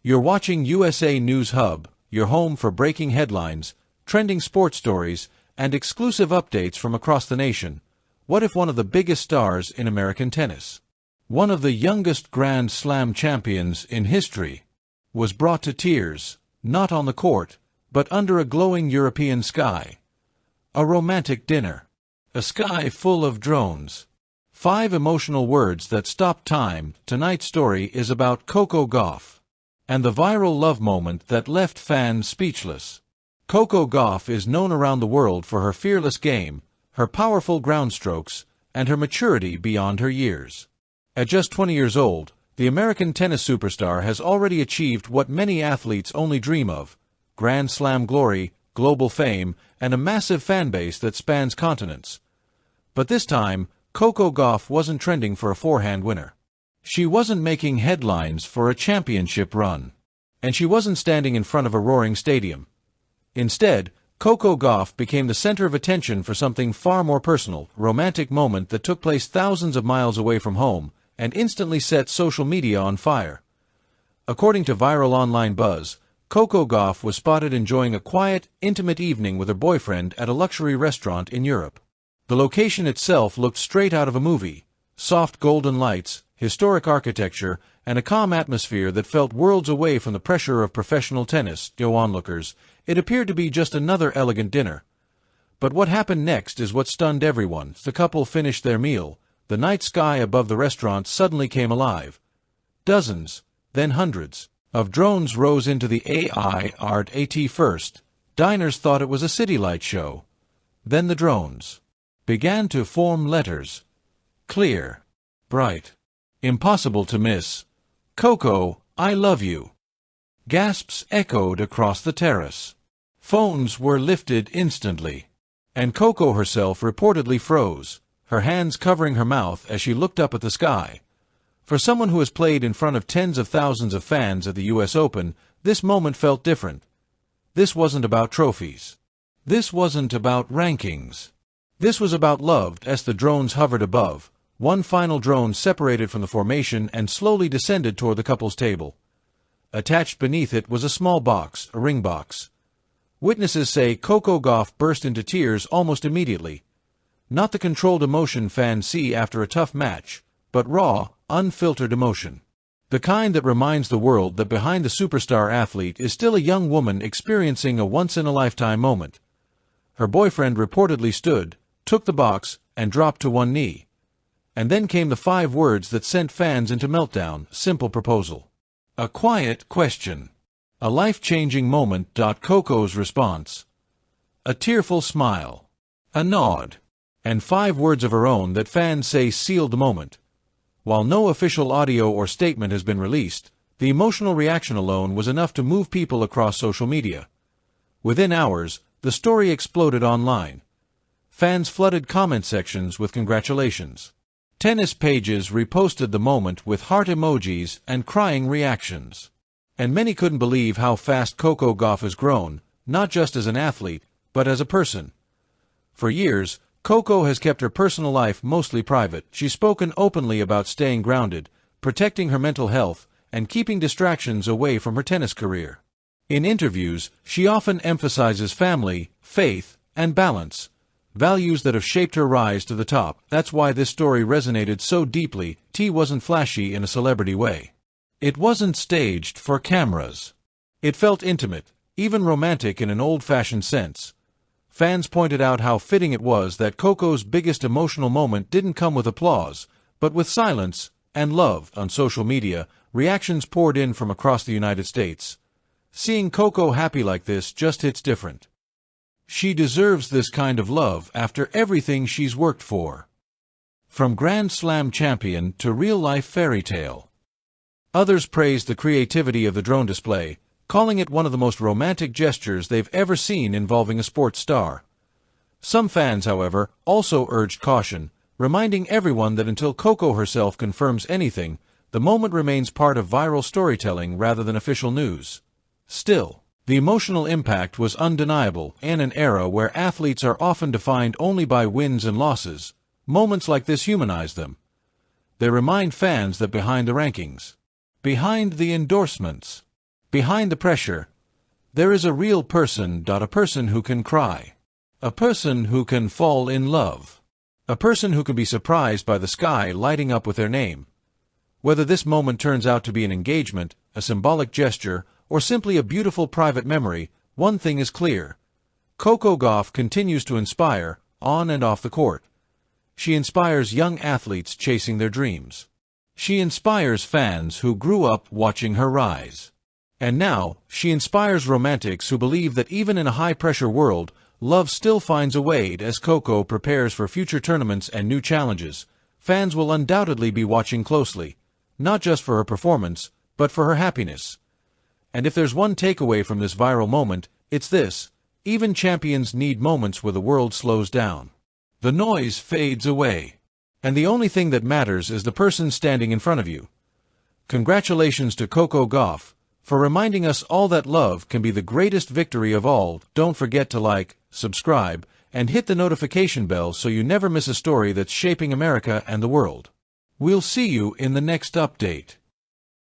You're watching USA News Hub, your home for breaking headlines, trending sports stories, and exclusive updates from across the nation. What if one of the biggest stars in American tennis, one of the youngest Grand Slam champions in history, was brought to tears, not on the court, but under a glowing European sky? A romantic dinner. A sky full of drones. 5 emotional words that stopped time. Tonight's story is about Coco Gauff and the viral love moment that left fans speechless. Coco Gauff is known around the world for her fearless game, her powerful ground strokes, and her maturity beyond her years. At just 20 years old, the American tennis superstar has already achieved what many athletes only dream of: Grand Slam glory, global fame, and a massive fan base that spans continents. But this time, Coco Gauff wasn't trending for a forehand winner. She wasn't making headlines for a championship run. And she wasn't standing in front of a roaring stadium. Instead, Coco Gauff became the center of attention for something far more personal, a romantic moment that took place thousands of miles away from home and instantly set social media on fire. According to viral online buzz, Coco Gauff was spotted enjoying a quiet, intimate evening with her boyfriend at a luxury restaurant in Europe. The location itself looked straight out of a movie: soft golden lights, historic architecture, and a calm atmosphere that felt worlds away from the pressure of professional tennis. To onlookers, it appeared to be just another elegant dinner. But what happened next is what stunned everyone. As the couple finished their meal, the night sky above the restaurant suddenly came alive. Dozens, then hundreds, of drones rose into the AI art. At first, diners thought it was a city light show. Then the drones began to form letters. Clear, bright, impossible to miss. "Coco, I love you." Gasps echoed across the terrace. Phones were lifted instantly. And Coco herself reportedly froze, her hands covering her mouth as she looked up at the sky. For someone who has played in front of tens of thousands of fans at the US Open, this moment felt different. This wasn't about trophies. This wasn't about rankings. This was about love. As the drones hovered above, one final drone separated from the formation and slowly descended toward the couple's table. Attached beneath it was a small box, a ring box. Witnesses say Coco Gauff burst into tears almost immediately. Not the controlled emotion fans see after a tough match, but raw, unfiltered emotion. The kind that reminds the world that behind the superstar athlete is still a young woman experiencing a once-in-a-lifetime moment. Her boyfriend reportedly stood, took the box, and dropped to one knee. And then came the 5 words that sent fans into meltdown: simple proposal. A quiet question. A life-changing moment. Coco's response. A tearful smile. A nod. And 5 words of her own that fans say sealed the moment. While no official audio or statement has been released, the emotional reaction alone was enough to move people across social media. Within hours, the story exploded online. Fans flooded comment sections with congratulations. Tennis pages reposted the moment with heart emojis and crying reactions. And many couldn't believe how fast Coco Gauff has grown, not just as an athlete, but as a person. For years, Coco has kept her personal life mostly private. She's spoken openly about staying grounded, protecting her mental health, and keeping distractions away from her tennis career. In interviews, she often emphasizes family, faith, and balance, values that have shaped her rise to the top. That's why this story resonated so deeply. T wasn't flashy in a celebrity way. It wasn't staged for cameras. It felt intimate, even romantic in an old-fashioned sense. Fans pointed out how fitting it was that Coco's biggest emotional moment didn't come with applause, but with silence and love. On social media, reactions poured in from across the United States. Seeing Coco happy like this just hits different. She deserves this kind of love after everything she's worked for. From Grand Slam champion to real-life fairy tale. Others praised the creativity of the drone display, calling it one of the most romantic gestures they've ever seen involving a sports star. Some fans, however, also urged caution, reminding everyone that until Coco herself confirms anything, the moment remains part of viral storytelling rather than official news. Still, the emotional impact was undeniable. In an era where athletes are often defined only by wins and losses, moments like this humanize them. They remind fans that behind the rankings, behind the endorsements, Behind the pressure, there is a real person. A person who can cry. A person who can fall in love. A person who can be surprised by the sky lighting up with their name. Whether this moment turns out to be an engagement, a symbolic gesture, or simply a beautiful private memory, one thing is clear. Coco Gauff continues to inspire, on and off the court. She inspires young athletes chasing their dreams. She inspires fans who grew up watching her rise. And now, she inspires romantics who believe that even in a high-pressure world, love still finds a way. As Coco prepares for future tournaments and new challenges, fans will undoubtedly be watching closely, not just for her performance, but for her happiness. And if there's one takeaway from this viral moment, it's this: even champions need moments where the world slows down. The noise fades away, and the only thing that matters is the person standing in front of you. Congratulations to Coco Gauff for reminding us all that love can be the greatest victory of all. Don't forget to like, subscribe, and hit the notification bell so you never miss a story that's shaping America and the world. We'll see you in the next update.